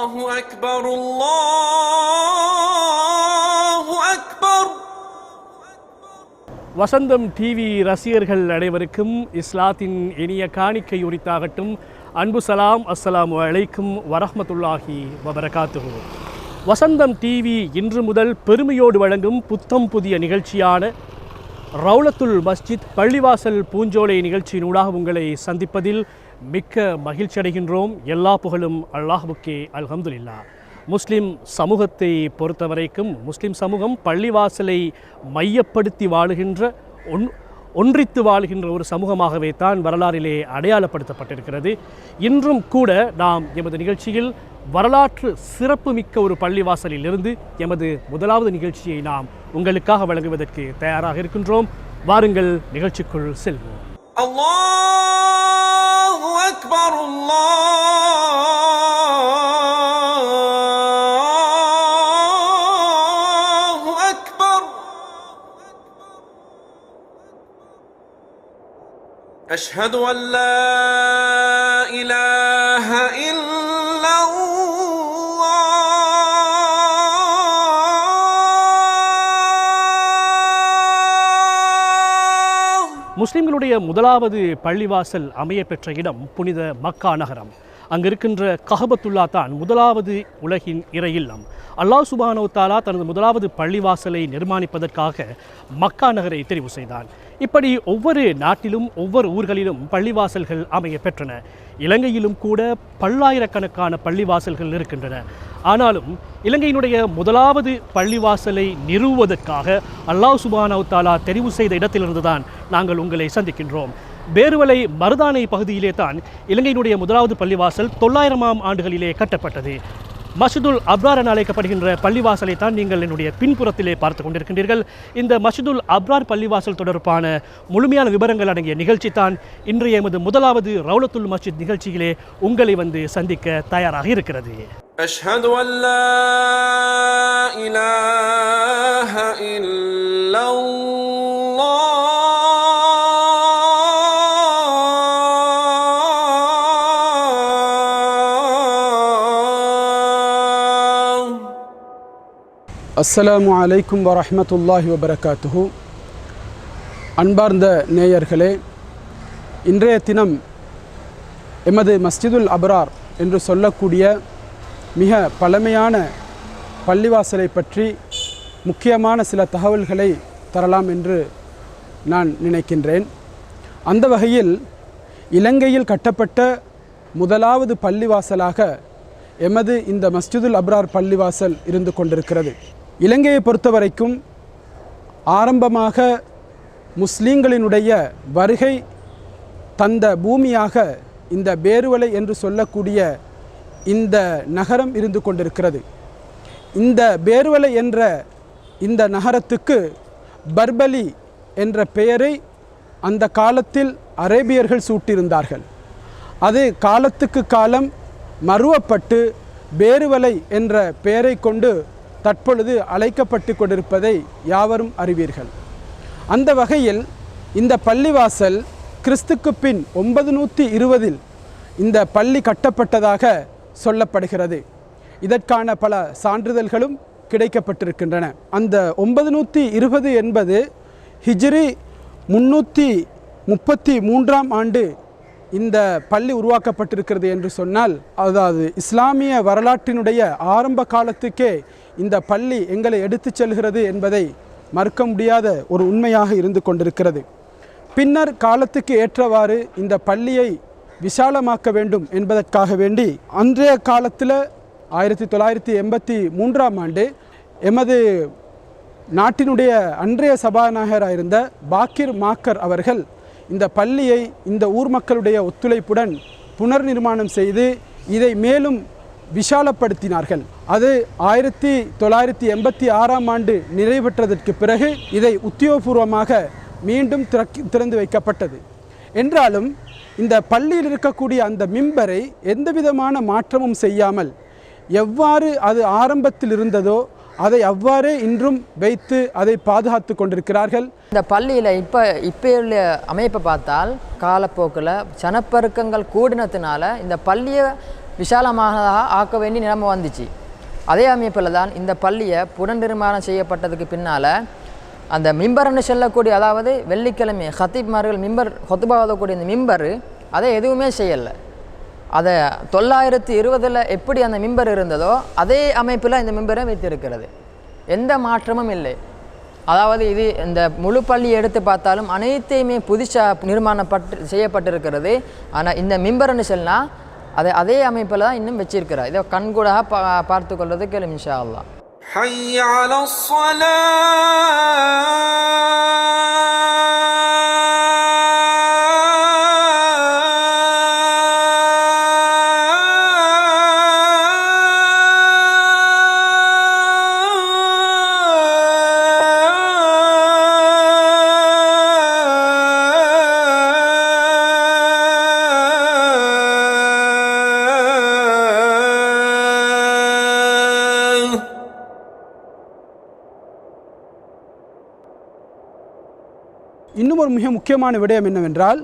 الله أكبر الله أكبر. வசந்தம் TV ரசிகர்கள் அனைவருக்கும் இஸ்லாத்தின் இனிய காணிக்கை உரித்தாகட்டும். அன்பு சலாம், அஸ்ஸலாமு அலைக்கும் வரஹ்மத்துல்லாஹி வபரகாத்துஹு. வசந்தம் டிவி இன்று முதல் பெருமையோடு வழங்கும் புத்தம் புதிய நிகழ்ச்சியான ரவுலத்துல் மஸ்ஜித் பள்ளிவாசல் பூஞ்சோலை நிகழ்ச்சியினூடாக உங்களை சந்திப்பதில் மிக்க மகிழ்ச்சி அடைகின்றோம். எல்லா புகழும் அல்லாஹ்வுக்கே, அல்ஹம்துலில்லாஹ். முஸ்லிம் சமூகத்தை பொறுத்தவரைக்கும் முஸ்லிம் சமூகம் பள்ளிவாசலை மையப்படுத்தி வாழுகின்ற ஒன்றித்து வாழ்கின்ற ஒரு சமூகமாகவே தான் வரலாறிலே அடையாளப்படுத்தப்பட்டிருக்கிறது. இன்றும் கூட நாம் எமது நிகழ்ச்சியில் வரலாற்று சிறப்புமிக்க ஒரு பள்ளிவாசலில் இருந்து எமது முதலாவது நிகழ்ச்சியை நாம் உங்களுக்காக வழங்குவதற்கு தயாராக இருக்கின்றோம். வாருங்கள், நிகழ்ச்சிக்குள் செல்வோம். அல்லாஹு அக்பர் அல்லாஹு அக்பர். அஷ்ஹது அன் லா இலாஹ முஸ்லிம்களுடைய முதலாவது பள்ளிவாசல் அமைய பெற்ற இடம் புனித மக்கா நகரம். அங்கு இருக்கின்ற கஅபத்துல்லா தான் முதலாவது உலகின் இறை இல்லம். அல்லாஹ் சுப்ஹானஹு வ தஆலா தனது முதலாவது பள்ளிவாசலை நிர்மாணிப்பதற்காக மக்கா நகரை தெரிவு செய்தான். இப்படி ஒவ்வொரு நாட்டிலும் ஒவ்வொரு ஊர்களிலும் பள்ளிவாசல்கள் அமைய பெற்றன. இலங்கையிலும் கூட பல்லாயிரக்கணக்கான பள்ளிவாசல்கள் இருக்கின்றன. ஆனாலும் இலங்கையினுடைய முதலாவது பள்ளிவாசலை நிறுவுவதற்காக அல்லாஹ் சுப்ஹானஹு வ தஆலா தெரிவு செய்த இடத்திலிருந்து தான் நாங்கள் உங்களை சந்திக்கின்றோம். பேருவலை மருதானை பகுதியிலே தான் இலங்கையினுடைய முதலாவது பள்ளிவாசல் 900ஆம் ஆண்டுகளிலே கட்டப்பட்டது. மஸ்ஜிதுல் அப்ரார் என அழைக்கப்படுகின்ற பள்ளிவாசலை தான் நீங்கள் என்னுடைய பின்புறத்திலே பார்த்து கொண்டிருக்கின்றீர்கள். இந்த மஸ்ஜிதுல் அப்ரார் பள்ளிவாசல் தொடர்பான முழுமையான விவரங்கள் அடங்கிய நிகழ்ச்சி தான் இன்றைய எமது முதலாவது ரவுலத்துல் மஸ்ஜித் நிகழ்ச்சியிலே உங்களை வந்து சந்திக்க தயாராக இருக்கிறது. அஷ்ஹது அன் லா இலாஹ இல்லல்லாஹ். அஸ்ஸலாமு அலைக்கும் வரஹ்மத்துல்லாஹி வபரகாத்துஹு. அன்பார்ந்த நேயர்களே, இன்றைய தினம் எமது மஸ்ஜிதுல் அப்ரார் என்று சொல்லக்கூடிய மிக பழமையான பள்ளிவாசலை பற்றி முக்கியமான சில தகவல்களை தரலாம் என்று நான் நினைக்கின்றேன். அந்த வகையில் இலங்கையில் கட்டப்பட்ட முதலாவது பள்ளிவாசலாக எமது இந்த மஸ்ஜிதுல் அப்ரார் பள்ளிவாசல் இருந்து கொண்டிருக்கிறது. இலங்கையை பொறுத்தவரைக்கும் ஆரம்பமாக முஸ்லீம்களினுடைய வருகை தந்த பூமியாக இந்த பேருவலை என்று சொல்லக்கூடிய இந்த நகரம் இருந்து கொண்டிருக்கிறது. இந்த பேருவலை என்ற இந்த நகரத்துக்கு பர்பலி என்ற பெயரை அந்த காலத்தில் அரேபியர்கள் சூட்டியிருந்தார்கள். அது காலத்துக்கு காலம் மறுவப்பட்டு பேருவலை என்ற பெயரை கொண்டு தற்பொழுது அழைக்கப்பட்டு கொண்டிருப்பதை யாவரும் அறிவீர்கள். அந்த வகையில் இந்த பள்ளிவாசல் கிறிஸ்துக்கு பின் 920 இந்த பள்ளி கட்டப்பட்டதாக சொல்லப்படுகிறது. இதற்கான பல சான்றிதழ்களும் கிடைக்கப்பட்டிருக்கின்றன. அந்த 920 என்பது ஹிஜ்ரி 333ஆம் ஆண்டு இந்த பள்ளி உருவாக்கப்பட்டிருக்கிறது என்று சொன்னால், அதாவது இஸ்லாமிய வரலாற்றினுடைய ஆரம்ப காலத்துக்கே இந்த பள்ளி எங்களை எடுத்து செல்கிறது என்பதை மறுக்க முடியாத ஒரு உண்மையாக இருந்து கொண்டிருக்கிறது. பின்னர் காலத்துக்கு ஏற்றவாறு இந்த பள்ளியை விசாலமாக்க வேண்டும் என்பதற்காக வேண்டி அன்றைய காலத்தில் 1983ஆம் ஆண்டு எமது நாட்டினுடைய அன்றைய சபாநாயகராக இருந்த பாக்கிர் மாக்கர் அவர்கள் இந்த பள்ளியை இந்த ஊர் மக்களுடைய ஒத்துழைப்புடன் புனர் நிர்மாணம் செய்து இதை மேலும் விஷாலப்படுத்தினார்கள். அது 1986ஆம் ஆண்டு நிறைவு பெற்றதற்கு பிறகு இதை உத்தியோகபூர்வமாக மீண்டும் திறந்து வைக்கப்பட்டது. என்றாலும் இந்த பள்ளியில் இருக்கக்கூடிய அந்த மிம்பரை எந்த விதமான மாற்றமும் செய்யாமல் எவ்வாறு அது ஆரம்பத்தில் இருந்ததோ அதை அவ்வாறே இன்றும் வைத்து அதை பாதுகாத்து கொண்டிருக்கிறார்கள். இந்த பள்ளியில் இப்போ உள்ள அமைப்பை பார்த்தால் காலப்போக்கில் ஜனப்பெருக்கங்கள் கூடினத்தினால இந்த பள்ளியை விசாலமானதாக ஆக்க வேண்டிய நிலைமை வந்துச்சு. அதே அமைப்பில் தான் இந்த பள்ளியை புனர்நிர்மாணம் செய்யப்பட்டதுக்கு பின்னால் அந்த மிம்பர்னு சொல்லக்கூடிய, அதாவது வெள்ளிக்கிழமை ஹத்தீப்மார்கள் மிம்பர் ஹொத்துபாவதக்கூடிய இந்த மிம்பர் அதை எதுவுமே செய்யலை. அதை 920 எப்படி அந்த மிம்பர் இருந்ததோ அதே அமைப்பில் இந்த மிம்பரை வைத்திருக்கிறது. எந்த மாற்றமும் இல்லை. அதாவது இது இந்த முழு பள்ளி எடுத்து பார்த்தாலும் அனைத்தையுமே புதுசாக செய்யப்பட்டிருக்கிறது. ஆனால் இந்த மிம்பர்னு சொன்னால் அதே அமைப்பில் தான் இன்னும் வச்சிருக்கிறார். இதை கண்கூடாக பார்த்து கொள்றதுக்கு இன்ஷா அல்லாஹ். حي على الصلاة இன்னும் ஒரு மிக முக்கியமான விடயம் என்னவென்றால்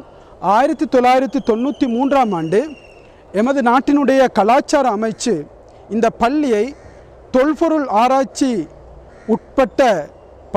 1993ஆம் ஆண்டு எமது நாட்டினுடைய கலாச்சார அமைச்சு இந்த பள்ளியை தொல்பொருள் ஆராய்ச்சி உட்பட்ட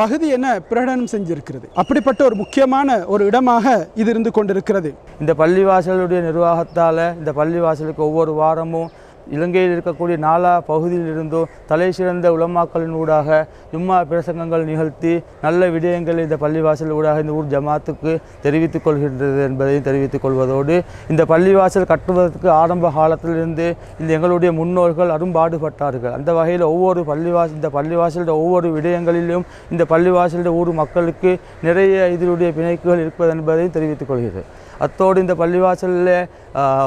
பகுதி என பிரகடனம் செஞ்சிருக்கிறது. அப்படிப்பட்ட ஒரு முக்கியமான ஒரு இடமாக இது இருந்து கொண்டிருக்கிறது. இந்த பள்ளிவாசலுடைய நிர்வாகத்தால் இந்த பள்ளிவாசலுக்கு ஒவ்வொரு வாரமும் இலங்கையில் இருக்கக்கூடிய நாலா பகுதியிலிருந்தோ தலை சிறந்த உலமாக்களின் ஊடாக ஜும்மா பிரசங்கங்கள் நிகழ்த்தி நல்ல விடயங்களை இந்த பள்ளிவாசல் ஊடாக இந்த ஊர் ஜமாத்துக்கு தெரிவித்துக் கொள்கின்றது என்பதையும் தெரிவித்துக் கொள்வதோடு, இந்த பள்ளிவாசல் கட்டுவதற்கு ஆரம்ப காலத்திலிருந்து இந்த எங்களுடைய முன்னோர்கள் அரும்பாடுபட்டார்கள். அந்த வகையில் இந்த பள்ளிவாசலுடைய ஒவ்வொரு விடயங்களிலும் இந்த பள்ளிவாசலுடைய ஊர் மக்களுக்கு நிறைய இதனுடைய பிணைப்புகள் இருப்பது என்பதையும் தெரிவித்துக் கொள்கிறது. அத்தோடு இந்த பள்ளிவாசலில்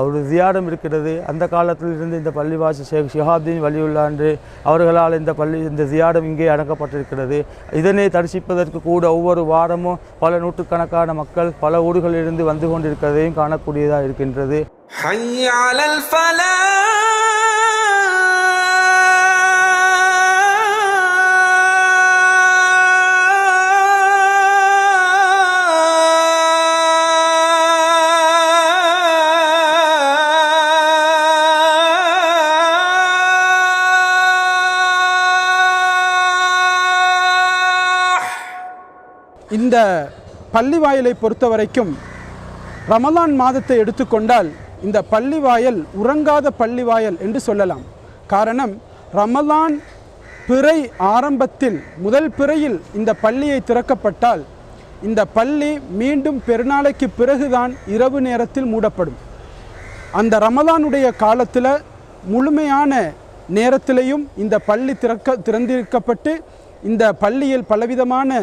ஒரு ஜியாரம் இருக்கிறது. அந்த காலத்திலிருந்து இந்த பள்ளிவாசல் ஷேக் ஷிஹாப்தீன் வலியுல்லா என்று அவர்களால் இந்த ஜியாரம் இங்கே அடக்கப்பட்டிருக்கிறது. இதனை தரிசிப்பதற்கு கூட ஒவ்வொரு வாரமும் பல நூற்றுக்கணக்கான மக்கள் பல ஊர்களிலிருந்து வந்து கொண்டிருக்கிறதையும் காணக்கூடியதாக இருக்கின்றது. இந்த பள்ளி வாயிலை பொறுத்த வரைக்கும் ரமலான் மாதத்தை எடுத்துக்கொண்டால் இந்த பள்ளி வாயல் உறங்காத பள்ளி வாயல் என்று சொல்லலாம். காரணம், ரமலான் பிறை ஆரம்பத்தில் முதல் பிறையில் இந்த பள்ளியை திறக்கப்பட்டால் இந்த பள்ளி மீண்டும் பெருநாளைக்கு பிறகுதான் இரவு நேரத்தில் மூடப்படும். அந்த ரமலானுடைய காலத்தில் முழுமையான நேரத்திலையும் இந்த பள்ளி திறந்திருக்கப்பட்டு இந்த பள்ளியில் பலவிதமான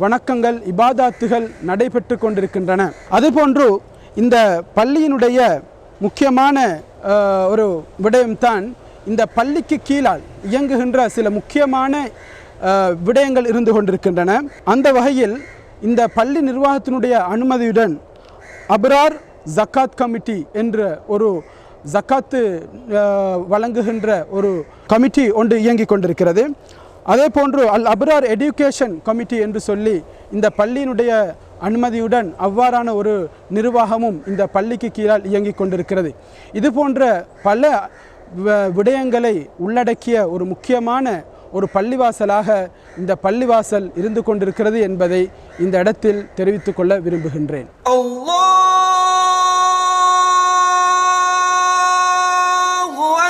வணக்கங்கள் இபாதாத்துகள் நடைபெற்று கொண்டிருக்கின்றன. அதுபோன்று இந்த பள்ளியினுடைய முக்கியமான ஒரு விடயம்தான் இந்த பள்ளிக்கு கீழால் இயங்குகின்ற சில முக்கியமான விடயங்கள் இருந்து கொண்டிருக்கின்றன. அந்த வகையில் இந்த பள்ளி நிர்வாகத்தினுடைய அனுமதியுடன் அப்ரார் ஜக்காத் கமிட்டி என்ற ஒரு ஜக்காத்து வழங்குகின்ற ஒரு கமிட்டி ஒன்று இயங்கிக் கொண்டிருக்கிறது. அதே போன்று அல் அப்ரார் எடியூகேஷன் கமிட்டி என்று சொல்லி இந்த பள்ளியினுடைய அனுமதியுடன் அவ்வாறான ஒரு நிர்வாகமும் இந்த பள்ளிக்கு கீழால் இயங்கிக் கொண்டிருக்கிறது. இது போன்ற பல விடயங்களை உள்ளடக்கிய ஒரு முக்கியமான ஒரு பள்ளிவாசலாக இந்த பள்ளிவாசல் இருந்து கொண்டிருக்கிறது என்பதை இந்த இடத்தில் தெரிவித்துக் கொள்ள விரும்புகின்றேன். அல்லாஹு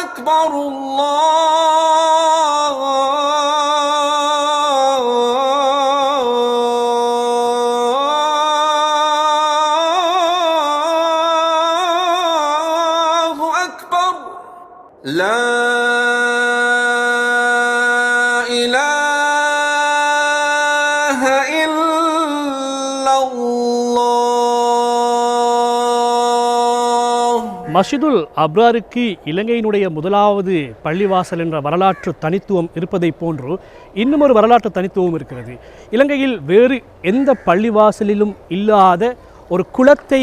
அக்பர். لا إله إلا الله. மஸ்ஜிதுல் அப்ராருக்கு இலங்கையினுடைய முதலாவது பள்ளிவாசல் என்ற வரலாற்று தனித்துவம் இருப்பதை போன்று இன்னும் ஒரு வரலாற்று தனித்துவம் இருக்கிறது. இலங்கையில் வேறு எந்த பள்ளிவாசலிலும் இல்லாத ஒரு குளத்தை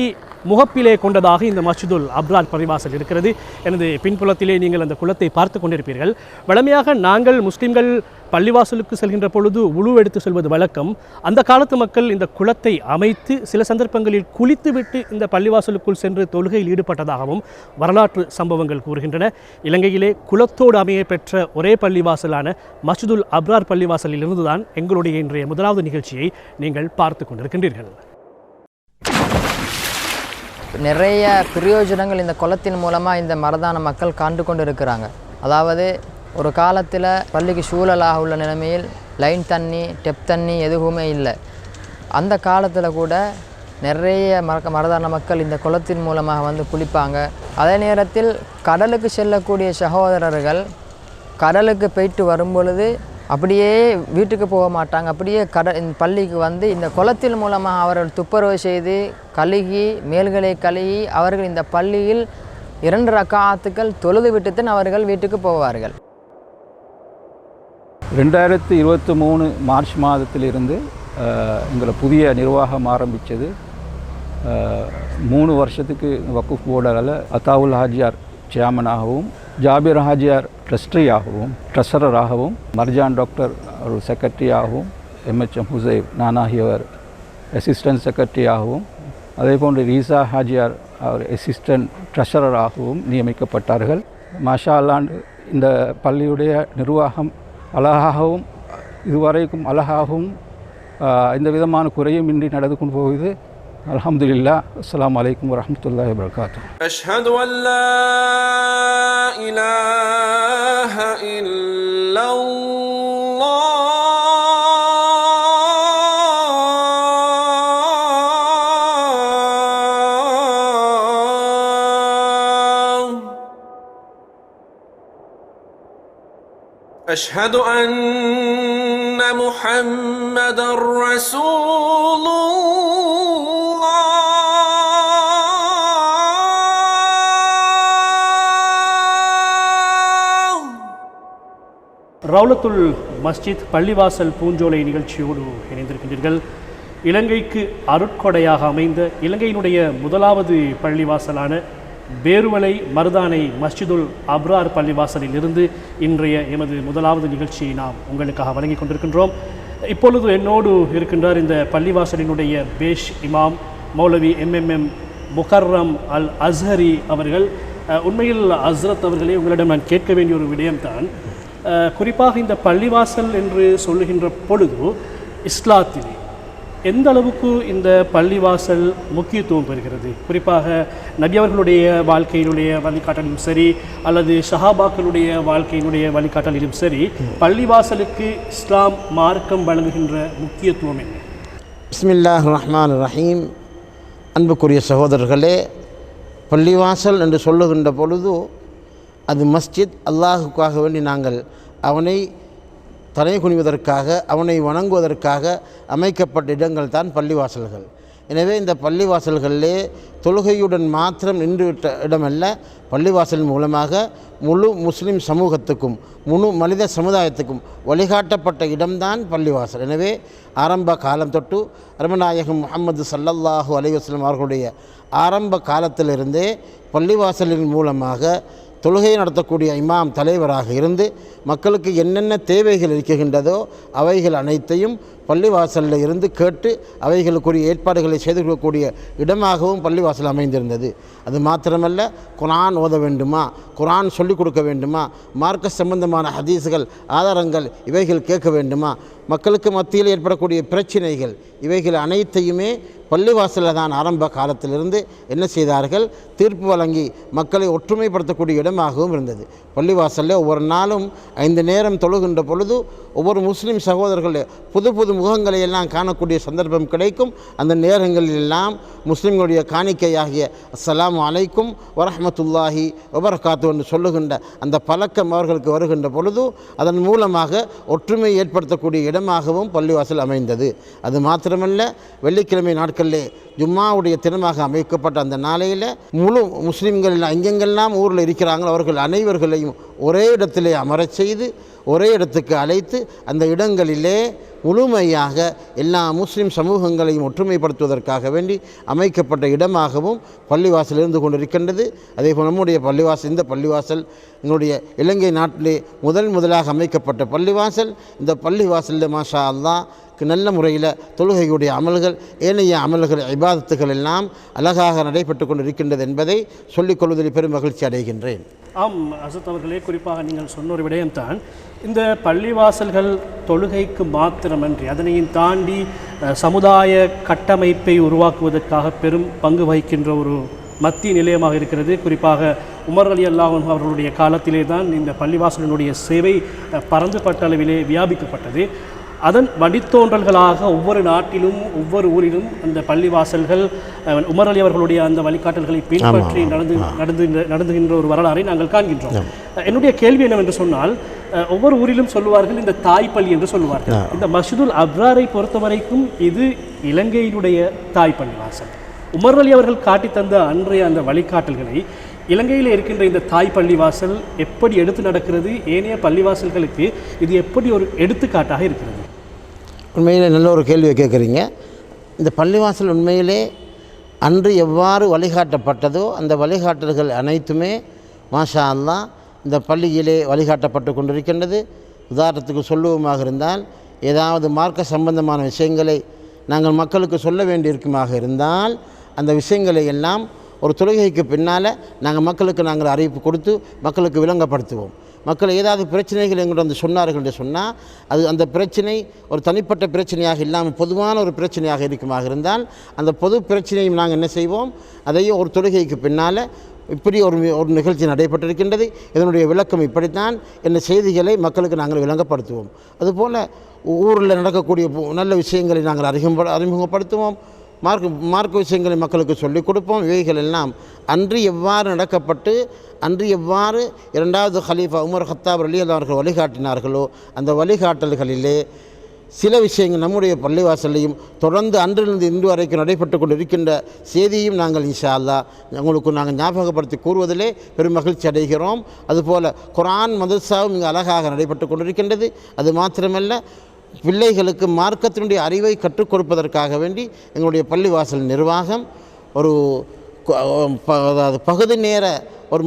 முகப்பிலே கொண்டதாக இந்த மஸ்ஜிதுல் அப்ரார் பள்ளிவாசல் இருக்கிறது. எனது பின்புலத்திலே நீங்கள் அந்த குளத்தை பார்த்து கொண்டிருப்பீர்கள். வழமையாக நாங்கள் முஸ்லிம்கள் பள்ளிவாசலுக்கு செல்கின்ற பொழுது உழு எடுத்து செல்வது வழக்கம். அந்த காலத்து மக்கள் இந்த குளத்தை அமைத்து சில சந்தர்ப்பங்களில் குளித்துவிட்டு இந்த பள்ளிவாசலுக்குள் சென்று தொழுகையில் ஈடுபட்டதாகவும் வரலாற்று சம்பவங்கள் கூறுகின்றன. இலங்கையிலே குளத்தோடு அமைய பெற்ற ஒரே பள்ளிவாசலான மஸ்ஜிதுல் அப்ரார் பள்ளிவாசலில் இருந்துதான் எங்களுடைய இன்றைய முதலாவது நிகழ்ச்சியை நீங்கள் பார்த்து கொண்டிருக்கின்றீர்கள். நிறைய பிரயோஜனங்கள் இந்த குளத்தின் மூலமாக இந்த மரதான மக்கள் காண்டு கொண்டு இருக்கிறாங்க. அதாவது ஒரு காலத்தில் பள்ளிக்கு சூழலாக உள்ள நிலைமையில் லைன் தண்ணி டெப் தண்ணி எதுவுமே இல்லை. அந்த காலத்தில் கூட நிறைய மரதான மக்கள் இந்த குளத்தின் மூலமாக வந்து குளிப்பாங்க. அதே நேரத்தில் கடலுக்கு செல்லக்கூடிய சகோதரர்கள் கடலுக்கு போயிட்டு வரும்பொழுது அப்படியே வீட்டுக்கு போக மாட்டாங்க. அப்படியே பள்ளிக்கு வந்து இந்த குளத்தின் மூலமாக அவர்கள் துப்புரவு செய்து கழுகி மேல்களை கழுகி அவர்கள் இந்த பள்ளியில் 2 ரக்காத்துக்கள் தொழுது விட்டுத்தான் அவர்கள் வீட்டுக்கு போவார்கள். 2023 மார்ச் மாதத்திலிருந்து எங்களை புதிய நிர்வாகம் ஆரம்பித்தது. 3 வருஷத்துக்கு வக்குஃப் போர்டால் அத்தாவுல் ஹாஜியார் சேர்மனாகவும் ஜாபிர் ஹாஜியார் ட்ரெஸரராகவும் மர்ஜான் டாக்டர் ஒரு செக்ரட்டரியாகவும் MHM ஹுசைப் நானாகியவர் அசிஸ்டன்ட் செக்ரட்டரியாகவும் அதே போன்று ரீசா ஹாஜியார் அவர் அசிஸ்டன்ட் ட்ரெஸரராகவும் நியமிக்கப்பட்டார்கள். மாஷா அல்லாஹ் இந்த பள்ளியுடைய நிர்வாகம் அழகாகவும் இதுவரைக்கும் அழகாகவும் எந்த விதமான குறையும் இன்றி நடந்து கொண்டு போகுது. அல்ஹம்துலில்லாஹ். அஸ்ஸலாமு அலைக்கும் வரஹ்மத்துல்லாஹி வபரகாத்துஹு. அஷ்ஹது அன் லா இலாஹ இல்லல்லாஹ் அஷ்ஹது அன்ன முஹம்மதர் ரசூலுல்லாஹ். ரவுலத்துல் மஸ்ஜித் பள்ளிவாசல் பூஞ்சோலை நிகழ்ச்சியோடு இணைந்திருக்கின்றீர்கள். இலங்கைக்கு அருட்கொடையாக அமைந்த இலங்கையினுடைய முதலாவது பள்ளிவாசலான பேருவலை மருதானை மஸ்ஜிதுல் அப்ரார் பள்ளிவாசலில் இருந்து இன்றைய எமது முதலாவது நிகழ்ச்சியை நாம் உங்களுக்காக வழங்கி கொண்டிருக்கின்றோம். இப்பொழுது என்னோடு இருக்கின்றார் இந்த பள்ளிவாசலினுடைய பேஷ் இமாம் மௌலவி MMM முகர்ரம் அல் அஸ்ஹரி அவர்கள். உண்மையில் ஹஸ்ரத் அவர்களே, உங்களிடம் நான் கேட்க வேண்டிய ஒரு விடயம்தான், குறிப்பாக இந்த பள்ளிவாசல் என்று சொல்லுகின்ற பொழுது இஸ்லாத்திலே எந்த அளவுக்கு இந்த பள்ளிவாசல் முக்கியத்துவம் பெறுகிறது? குறிப்பாக நபி அவர்களுடைய வாழ்க்கையினுடைய வழிகாட்டலிலும் சரி அல்லது ஷஹாபாக்களுடைய வாழ்க்கையினுடைய வழிகாட்டலிலும் சரி பள்ளிவாசலுக்கு இஸ்லாம் மார்க்கம் வழங்குகின்ற முக்கியத்துவம் என்ன? பிஸ்மில்லாஹிர் ரஹ்மானிர் ரஹீம். அன்புக்குரிய சகோதரர்களே, பள்ளிவாசல் என்று சொல்லுகின்ற பொழுது அது மஸ்ஜித், அல்லாஹுக்காக வேண்டி நாங்கள் அவனை தலை குனிவதற்காக அவனை வணங்குவதற்காக அமைக்கப்பட்ட இடங்கள் தான் பள்ளிவாசல்கள். எனவே இந்த பள்ளிவாசல்களிலே தொழுகையுடன் மாத்திரம் நின்றுவிட்ட இடமல்ல, பள்ளிவாசல் மூலமாக முழு முஸ்லிம் சமூகத்துக்கும் முழு மனித சமுதாயத்துக்கும் வழிகாட்டப்பட்ட இடம்தான் பள்ளிவாசல். எனவே ஆரம்ப காலம் தொட்டு அருமநாயகம் முஹம்மது ஸல்லல்லாஹு அலைஹி வஸல்லம் அவர்களுடைய ஆரம்ப காலத்திலிருந்தே பள்ளிவாசலின் மூலமாக தொழுகை நடத்தக்கூடிய இமாம் தலைவராக இருந்து மக்களுக்கு என்னென்ன தேவைகள் இருக்கின்றதோ அவைகள் அனைத்தையும் பள்ளிவாசலில் இருந்து கேட்டு அவைகளுக்குரிய ஏற்பாடுகளை செய்து கொள்ளக்கூடிய இடமாகவும் பள்ளிவாசல் அமைந்திருந்தது. அது மாத்திரமல்ல, குர்ஆன் ஓத வேண்டுமா, குர்ஆன் சொல்லிக் கொடுக்க வேண்டுமா, மார்க்க சம்பந்தமான ஹதீஸுகள் ஆதாரங்கள் இவைகள் கேட்க வேண்டுமா, மக்களுக்கு மத்தியில் ஏற்படக்கூடிய பிரச்சினைகள் இவைகள் அனைத்தையுமே பள்ளிவாசலில் தான் ஆரம்ப காலத்திலிருந்து என்ன செய்தார்கள், தீர்ப்பு வழங்கி மக்களை ஒற்றுமைப்படுத்தக்கூடிய இடமாகவும் இருந்தது. பள்ளிவாசலில் ஒவ்வொரு நாளும் 5 நேரம் தொழுகின்ற பொழுது ஒவ்வொரு முஸ்லீம் சகோதரர்களுடைய புது புது முகங்களை எல்லாம் காணக்கூடிய சந்தர்ப்பம் கிடைக்கும். அந்த நேரங்களில் எல்லாம் முஸ்லீம்களுடைய காணிக்கையாகிய அஸ்ஸலாமு அலைக்கும் வரஹ்மத்துல்லாஹி வபரகாத்து என்று சொல்லுகின்ற அந்த பழக்கம் அவர்களுக்கு வருகின்ற பொழுது அதன் மூலமாக ஒற்றுமை ஏற்படுத்தக்கூடிய இடமாகவும் பள்ளிவாசல் அமைந்தது. அது மாத்திரமல்ல, வெள்ளிக்கிழமை நாட்களிலே ஜும்மாவுடைய தினமாக அமைக்கப்பட்ட அந்த நாளையில் முழு முஸ்லீம்கள் எங்கெங்கெல்லாம் ஊரில் இருக்கிறாங்களோ அவர்கள் அனைவர்களையும் ஒரே இடத்திலே அமரச் செய்து ஒரே இடத்துக்கு அழைத்து அந்த இடங்களிலே முழுமையாக எல்லா முஸ்லிம் சமூகங்களையும் ஒற்றுமைப்படுத்துவதற்காக வேண்டி அமைக்கப்பட்ட இடமாகவும் பள்ளிவாசல் இருந்து கொண்டிருக்கின்றது. அதேபோல் நம்முடைய பள்ளிவாசல், இந்த பள்ளிவாசல் எங்களுடைய இலங்கை நாட்டிலே முதலாக அமைக்கப்பட்ட பள்ளிவாசல். இந்த பள்ளிவாசலில் மாஷா அல்லாஹ் நல்ல முறையில் தொழுகையுடைய அமல்கள், ஏனைய அமல்கள், இபாதத்துகள் எல்லாம் அழகாக நடைபெற்று கொண்டிருக்கின்றது என்பதை சொல்லிக்கொள்வதில் பெரும் மகிழ்ச்சி அடைகின்றேன். ஆம் அசத் அவர்களே, குறிப்பாக நீங்கள் சொன்ன ஒரு விடயம்தான், இந்த பள்ளிவாசல்கள் தொழுகைக்கு மாத்திரமன்றி அதனையும் தாண்டி சமுதாய கட்டமைப்பை உருவாக்குவதற்காக பெரும் பங்கு வகிக்கின்ற ஒரு மத்திய நிலையமாக இருக்கிறது. குறிப்பாக உமர் ரலியல்லாஹு அன்ஹு அவர்களுடைய காலத்திலே தான் இந்த பள்ளிவாசலினுடைய சேவை பரந்துபட்ட அளவிலே வியாபிக்கப்பட்டது. அதன் வழித்தோன்றல்களாக ஒவ்வொரு நாட்டிலும் ஒவ்வொரு ஊரிலும் அந்த பள்ளிவாசல்கள் உமர் அலி அவர்களுடைய அந்த வழிகாட்டல்களை பின்பற்றி நடந்துகின்ற ஒரு வரலாறை நாங்கள் காண்கின்றோம். என்னுடைய கேள்வி என்னவென்று சொன்னால், ஒவ்வொரு ஊரிலும் சொல்லுவார்கள் இந்த தாய்ப்பள்ளி என்று சொல்லுவார்கள். இந்த மஸ்ஜிதுல் அப்ராரை பொறுத்த வரைக்கும் இது இலங்கையினுடைய தாய்ப்பள்ளிவாசல். உமர் அலி அவர்கள் காட்டி தந்த அன்றைய அந்த வழிகாட்டல்களை இலங்கையில் இருக்கின்ற இந்த தாய் பள்ளிவாசல் எப்படி எடுத்து நடக்கிறது, ஏனைய பள்ளிவாசல்களுக்கு இது எப்படி ஒரு எடுத்துக்காட்டாக இருக்கிறது? உண்மையிலே நல்ல ஒரு கேள்வியை கேட்குறீங்க. இந்த பள்ளிவாசல் உண்மையிலே அன்று எவ்வாறு வழிகாட்டப்பட்டதோ அந்த வழிகாட்டல்கள் அனைத்துமே மாஷா அல்லாஹ் இந்த பள்ளியிலே வழிகாட்டப்பட்டு கொண்டிருக்கின்றது. உதாரணத்துக்கு சொல்லுவோமாக இருந்தால், ஏதாவது மார்க்க சம்பந்தமான விஷயங்களை நாங்கள் மக்களுக்கு சொல்ல வேண்டியிருக்குமாக இருந்தால் அந்த விஷயங்களை எல்லாம் ஒரு தொழுகைக்கு பின்னால் நாங்கள் அறிவிப்பு கொடுத்து மக்களுக்கு விளங்கப்படுத்துவோம். மக்கள் ஏதாவது பிரச்சனைகள் எங்கள்கிட்ட வந்து சொன்னார்கள் என்று சொன்னால் அது அந்த பிரச்சனை ஒரு தனிப்பட்ட பிரச்சனையாக இல்லாமல் பொதுவான ஒரு பிரச்சனையாக இருக்குமாக இருந்தால் அந்த பொது பிரச்சனையும் நாங்கள் என்ன செய்வோம், அதையும் ஒரு தொழுகைக்கு பின்னால் இப்படி ஒரு நிகழ்ச்சி நடைபெற்றிருக்கின்றது, இதனுடைய விளக்கம் இப்படித்தான் என்ற செய்திகளை மக்களுக்கு நாங்கள் விளங்கப்படுத்துவோம். அதுபோல் ஊரில் நடக்கக்கூடிய நல்ல விஷயங்களை நாங்கள் அறிமுகப்படுத்துவோம். மார்க்க விஷயங்களை மக்களுக்கு சொல்லிக் கொடுப்போம். இவைகள் எல்லாம் அன்று எவ்வாறு நடக்கப்பட்டு அன்று எவ்வாறு இரண்டாவது ஹலீஃபா உமர் கத்தாப் ரலியல்லாஹு அவர்கள் வழிகாட்டினார்களோ அந்த வழிகாட்டல்களிலே சில விஷயங்கள் நம்முடைய பள்ளிவாசலையும் தொடர்ந்து அன்றிலிருந்து இன்று வரைக்கும் நடைபெற்று கொண்டு இருக்கின்ற செய்தியும் நாங்கள் இன்ஷா அல்லாஹ் உங்களுக்கு நாங்கள் ஞாபகப்படுத்தி கூறுவதிலே பெரும் மகிழ்ச்சி அடைகிறோம். அதுபோல் குர்ஆன் மதரசாவும் இங்கு அழகாக நடைபெற்று கொண்டிருக்கின்றது. அது மாத்திரமல்ல, பிள்ளைகளுக்கு மார்க்கத்தினுடைய அறிவை கற்றுக் கொடுப்பதற்காக வேண்டி எங்களுடைய பள்ளிவாசல் நிர்வாகம் ஒரு பகுதி நேர ஒரு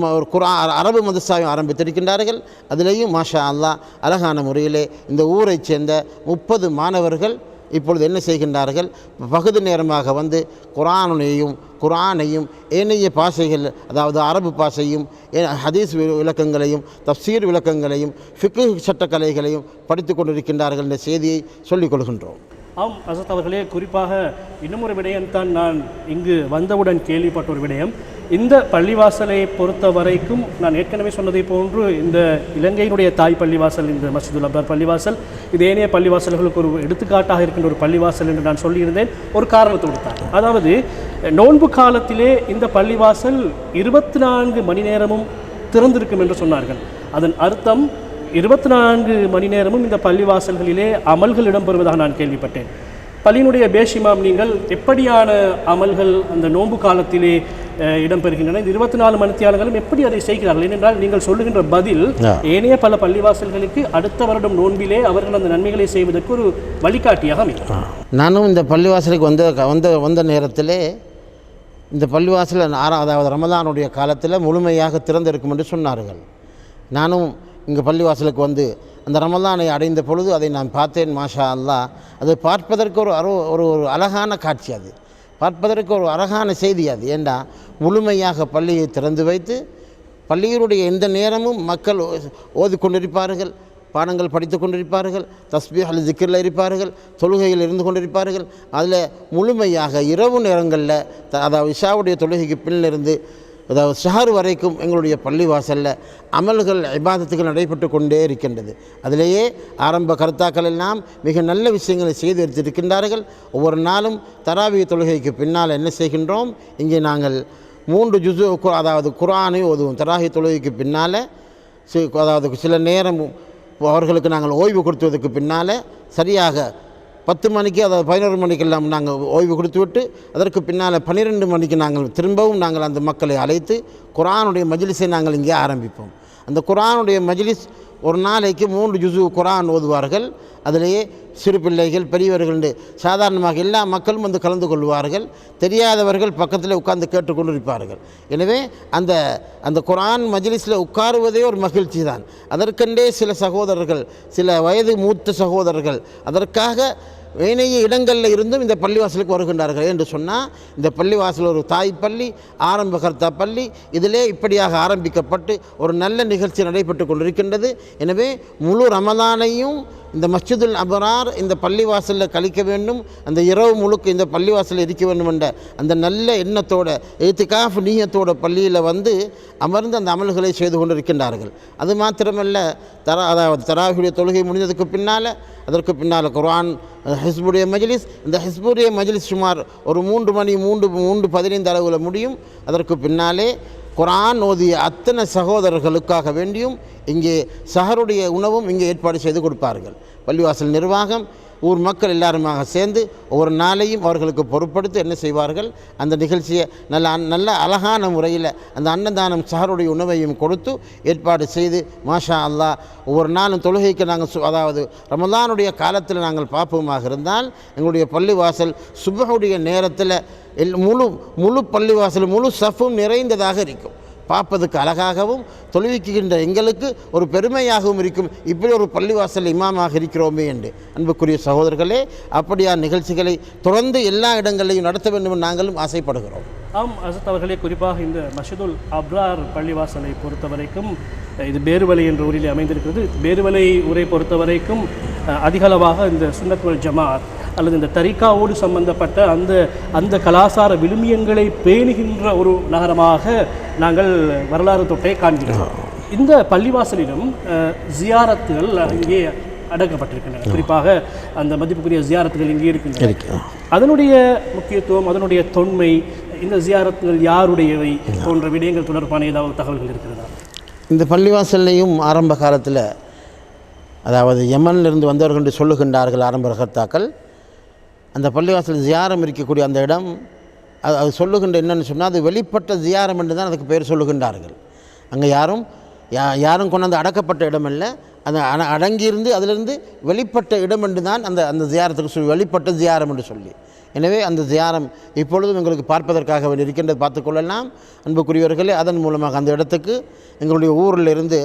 அரபு மதரசாவை ஆரம்பித்திருக்கின்றார்கள். அதிலேயும் மாஷா அல்லாஹ் அழகான முறையிலே இந்த ஊரைச் சேர்ந்த 30 மாணவர்கள் இப்பொழுது என்ன செய்கின்றார்கள், பகுதி நேரமாக வந்து குர்ஆனையும் ஏனைய பாஷைகள், அதாவது அரபு பாஷையும் ஹதீஸ் விளக்கங்களையும் தஃப்சீர் விளக்கங்களையும் ஃபிக்ஹ் சட்டக்கலைகளையும் படித்து கொண்டிருக்கின்றார்கள் என்ற செய்தியை சொல்லிக் கொள்கின்றோம். ஆம் அசத் அவர்களே, குறிப்பாக இன்னும் ஒரு விடயம்தான் நான் இங்கு வந்தவுடன் கேள்விப்பட்ட ஒரு விடயம். இந்த பள்ளிவாசலை பொறுத்த வரைக்கும் நான் ஏற்கனவே சொன்னதை போன்று இந்த இலங்கையினுடைய தாய் பள்ளிவாசல் இந்த மஸ்ஜிதுல் அப்ரார் பள்ளிவாசல் இது ஏனைய பள்ளிவாசல்களுக்கு ஒரு எடுத்துக்காட்டாக இருக்கின்ற ஒரு பள்ளிவாசல் என்று நான் சொல்லியிருந்தேன். ஒரு காரணத்தோடு தான், அதாவது நோன்பு காலத்திலே இந்த பள்ளிவாசல் 24 மணி நேரமும் திறந்திருக்கும் என்று சொன்னார்கள். அதன் அர்த்தம் 24 மணி நேரமும் இந்த பள்ளிவாசல்களிலே அமல்கள் இடம்பெறுவதாக நான் கேள்விப்பட்டேன். பள்ளியினுடைய பேஷிமாம், நீங்கள் எப்படியான அமல்கள் அந்த நோன்பு காலத்திலே இடம்பெறுகின்றன, இந்த 24 மணித்தியாலங்களும் எப்படி அதை செய்கிறார்கள்? ஏனென்றால் நீங்கள் சொல்லுகின்ற பதில் ஏனைய பல பள்ளிவாசல்களுக்கு அடுத்த வருடம் நோன்பிலே அவர்கள் அந்த நன்மைகளை செய்வதற்கு ஒரு வழிகாட்டியாக அமைக்கும். நானும் இந்த பள்ளிவாசலுக்கு வந்த நேரத்திலே இந்த பள்ளிவாசல் அதாவது ரமலானுடைய காலத்தில் முழுமையாக திறந்திருக்கும் என்று சொன்னார்கள். நானும் இங்கே பள்ளிவாசலுக்கு வந்து அந்த ரமலானை அடைந்த பொழுது அதை நான் பார்த்தேன். மாஷா அல்லாஹ், அது பார்ப்பதற்கு ஒரு அழகான காட்சி, அது பார்ப்பதற்கு ஒரு அழகான செய்தி. அது ஏண்டா முழுமையாக பள்ளியை திறந்து வைத்து பள்ளியினுடைய எந்த நேரமும் மக்கள் ஓதிக்கொண்டிருப்பார்கள், பாடங்கள் படித்து கொண்டிருப்பார்கள், தஸ்பீஹ் ஜிக்ரில் இருப்பார்கள், தொழுகையில் இருந்து கொண்டிருப்பார்கள். அதில் முழுமையாக இரவு நேரங்களில், அதாவது இஷாவுடைய தொழுகைக்கு பின்னிலிருந்து அதாவது ஷஹர் வரைக்கும் எங்களுடைய பள்ளிவாசலில் அமல்கள் இபாதத்துகள் நடைபெற்று கொண்டே இருக்கின்றது. அதிலேயே ஆரம்ப கருத்தாக்கள் எல்லாம் மிக நல்ல விஷயங்களை செய்து எடுத்திருக்கின்றார்கள். ஒவ்வொரு நாளும் தராவி தொழுகைக்கு பின்னால் என்ன செய்கின்றோம், இங்கே நாங்கள் 3 ஜுஸு அதாவது குர்ஆனை ஓதுவோம். தராவி தொழுகைக்கு பின்னால் அதாவது சில நேரம் அவர்களுக்கு நாங்கள் ஓய்வு கொடுத்ததுக்கு பின்னால் சரியாக 10 மணிக்கு, அதாவது 11 மணிக்கெல்லாம் நாங்கள் ஓய்வு கொடுத்துவிட்டு அதற்கு பின்னால் 12 மணிக்கு திரும்பவும் நாங்கள் அந்த மக்களை அழைத்து குர்ஆனுடைய மஜ்லிஸை நாங்கள் இங்கே ஆரம்பிப்போம். அந்த குர்ஆனுடைய மஜ்லிஸ் ஒரு நாளைக்கு 3 ஜுசு குர்ஆன் ஓதுவார்கள். அதிலேயே சிறு பிள்ளைகள் பெரியவர்கள் சாதாரணமாக எல்லா மக்களும் வந்து கலந்து கொள்வார்கள். தெரியாதவர்கள் பக்கத்தில் உட்கார்ந்து கேட்டுக்கொண்டிருப்பார்கள். எனவே அந்த குர்ஆன் மஜ்லிஸில் உட்காருவதே ஒரு மகிழ்ச்சி தான். அதற்கென்றே சில சகோதரர்கள், சில வயது மூத்த சகோதரர்கள் அதற்காக ஏனைய இடங்களில் இருந்தும் இந்த பள்ளிவாசலுக்கு வருகின்றார்கள். என்று சொன்னால் இந்த பள்ளிவாசல் ஒரு தாய் பள்ளி, ஆரம்ப கர்த்தா பள்ளி, இதிலே இப்படியாக ஆரம்பிக்கப்பட்டு ஒரு நல்ல நிகழ்ச்சி நடைபெற்று கொண்டிருக்கின்றது. எனவே முழு ரமலானையும் இந்த மஸ்ஜிதுல் அபரார் இந்த பள்ளிவாசலில் கழிக்க வேண்டும், அந்த இரவு முழுக்க இந்த பள்ளிவாசலில் இருக்க வேண்டும் என்ற அந்த நல்ல எண்ணத்தோட இத்திகாஃப் நீயத்தோட பள்ளியில் வந்து அமர்ந்து அந்த அமல்களை செய்து கொண்டிருக்கின்றார்கள். அது மாத்திரமல்ல, அதாவது தராவியுடைய தொழுகை முடிந்ததுக்கு பின்னால் அதற்கு பின்னால் குர்ஆன் ஹிஸ்புடைய மஜ்லிஸ், இந்த ஹிஸ்புடைய மஜ்லிஸ் சுமார் ஒரு 3 மணி 3:15 அளவில் முடியும். அதற்கு பின்னாலே குர்ஆன் ஓதிய அத்தனை சகோதரர்களுக்காக வேண்டியும் இங்கே சஹருடைய உணவும் இங்கே ஏற்பாடு செய்து கொடுப்பார்கள். பள்ளிவாசல் நிர்வாகம், ஊர் மக்கள் எல்லாருமாக சேர்ந்து ஒவ்வொரு நாளையும் அவர்களுக்கு பொறுப்படுத்தி என்ன செய்வார்கள், அந்த நிகழ்ச்சியை நல்ல அழகான முறையில் அந்த அன்னதானம் சஹருடைய உணவையும் கொடுத்து ஏற்பாடு செய்து மாஷா அல்லாஹ் ஒவ்வொரு நாளும் தொழுகைக்கு நாங்கள் அதாவது ரமலானுடைய காலத்தில் நாங்கள் பார்ப்போமாக இருந்தால் எங்களுடைய பள்ளிவாசல் சுபஹுடைய நேரத்தில் முழு பள்ளிவாசல் முழு சஃபும் நிறைந்ததாக இருக்கும். பார்ப்பதுக்கு அழகாகவும் தொழுவிக்கின்ற எங்களுக்கு ஒரு பெருமையாகவும் இருக்கும். இப்படி ஒரு பள்ளிவாசல் இமாமாக இருக்கிறோமே என்று. அன்புக்குரிய சகோதரர்களே, அப்படியான நிகழ்ச்சிகளை தொடர்ந்து எல்லா இடங்களையும் நடத்த வேண்டும் என்று நாங்களும் ஆசைப்படுகிறோம். ஆம் அசத் அவர்களே, குறிப்பாக இந்த மஸ்ஜிதுல் அப்ரார் பள்ளிவாசலை பொறுத்தவரைக்கும் இது பேருவலை என்ற ஊரில் அமைந்திருக்கிறது. பேருவலை ஊரை பொறுத்தவரைக்கும் அதிகளவாக இந்த சுன்னத் வல் ஜமாஅத் அல்லது இந்த தரிகாவோடு சம்பந்தப்பட்ட அந்த கலாசார விழுமியங்களை பேணுகின்ற ஒரு நகரமாக நாங்கள் வரலாறு தொட்டை காண்கிறோம். இந்த பள்ளிவாசலிலும் ஜியாரத்துகள் இங்கே அடக்கப்பட்டிருக்கின்றன. குறிப்பாக அந்த மதிப்புக்குரிய ஜியாரத்துகள் இங்கே இருக்கின்றன. அதனுடைய முக்கியத்துவம், அதனுடைய தொன்மை, இந்த ஜியாரத்துகள் யாருடையவை போன்ற விடயங்கள் தொடர்பான ஏதாவது தகவல்கள் இருக்கிறதா? இந்த பள்ளிவாசல்லையும் ஆரம்ப காலத்தில், அதாவது யமனிலிருந்து வந்தவர்கள் என்று சொல்லுகின்றார்கள் ஆரம்ப ரகத்தாக்கள், அந்த பள்ளிவாசல் ஜியாரம் இருக்கக்கூடிய அந்த இடம் அது சொல்லுகின்ற என்னென்னு சொன்னால் அது வெளிப்பட்ட ஜியாரம் என்று தான் அதுக்கு பேர் சொல்லுகின்றார்கள். அங்கே யாரும் கொண்டாந்து அடக்கப்பட்ட இடம் இல்லை, அந்த அடங்கியிருந்து அதிலிருந்து வெளிப்பட்ட இடம் என்று தான் அந்த ஜியாரத்துக்கு சொல்லி வெளிப்பட்ட ஜியாரம் என்று சொல்லி. எனவே அந்த ஜியாரம் இப்பொழுதும் எங்களுக்கு பார்ப்பதற்காக இருக்கின்றது, பார்த்துக்கொள்ளலாம். அன்புக்குரியவர்களே, அதன் மூலமாக அந்த இடத்துக்கு எங்களுடைய ஊரில் இருந்து,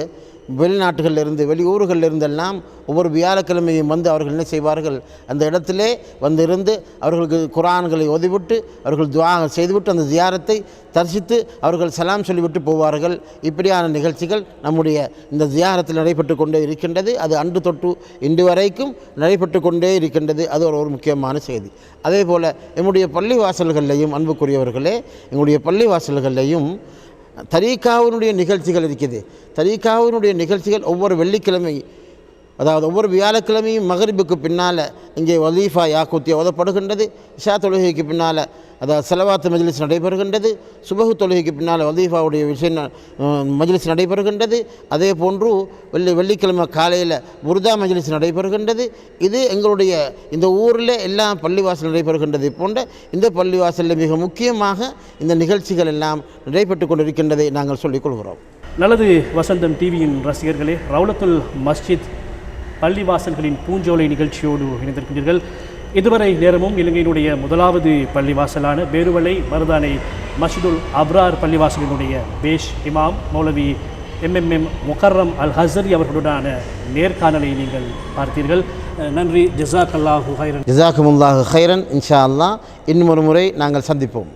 வெளிநாட்டுகளிலிருந்து, வெளியூர்களிலிருந்தெல்லாம் ஒவ்வொரு வியாழக்கிழமையும் வந்து அவர்கள் என்ன செய்வார்கள், அந்த இடத்திலே வந்து அவர்களுக்கு குர்ஆன்களை ஓதிவிட்டு அவர்கள் துஆ செய்துவிட்டு அந்த ஜியாரத்தை தரிசித்து அவர்கள் சலாம் சொல்லிவிட்டு போவார்கள். இப்படியான நிகழ்ச்சிகள் நம்முடைய இந்த ஜியாரத்தில் நடைபெற்று கொண்டே இருக்கின்றது. அது அன்று தொட்டு இன்று வரைக்கும் நடைபெற்று கொண்டே இருக்கின்றது. அது ஒரு முக்கியமான செய்தி. அதே போல் எங்களுடைய பள்ளிவாசல்கள்லையும், அன்புக்குரியவர்களே, எங்களுடைய பள்ளிவாசல்கள்லையும் தரீகாவினுடைய நிகழ்ச்சிகள் இருக்குது. தரீகாவினுடைய நிகழ்ச்சிகள் ஒவ்வொரு வெள்ளிக்கிழமை, அதாவது ஒவ்வொரு வியாழக்கிழமையும் மகரிபுக்கு பின்னால் இங்கே வலீஃபா யாக்கூத்தி ஓதப்படுகின்றது. இஷா தொழுகைக்கு பின்னால் அதாவது ஸலவாத் மஜ்லிஸ் நடைபெறுகின்றது. சுபஹு தொழுகைக்கு பின்னால் வலீஃபாவுடைய மஜ்லிஸ் நடைபெறுகின்றது. அதே போன்று வெள்ளிக்கிழமை காலையில் புர்தா மஜ்லிஸ் நடைபெறுகின்றது. இது எங்களுடைய இந்த ஊரில் எல்லா பள்ளிவாசல் நடைபெறுகின்றது போன்ற இந்த பள்ளிவாசலில் மிக முக்கியமாக இந்த நிகழ்ச்சிகள் எல்லாம் நடைபெற்று கொண்டிருக்கின்றதை நாங்கள் சொல்லிக்கொள்கிறோம். நல்லது. வசந்தம் டிவியின் ரசிகர்களே, ரவுலத்துல் மஸ்ஜித் பள்ளிவாசல்களின் பூஞ்சோலை நிகழ்ச்சியோடு இணைந்திருக்கின்றீர்கள். இதுவரை நேரமும் இலங்கையினுடைய முதலாவது பள்ளிவாசலான பேருவலை மருதானை மஸ்ஜிதுல் அப்ரார் பள்ளிவாசலினுடைய பேஷ் இமாம் மௌலவி MMM முகர்ரம் அல் ஹசரி அவர்களுடான நேர்காணலை நீங்கள் பார்த்தீர்கள். நன்றி. ஜஸாக்கல்லாஹு ஹைரன். ஜஸாக்குமுல்லாஹு ஹைரன். இன்ஷா அல்லாஹ் இன்னும் ஒரு முறை நாங்கள் சந்திப்போம்.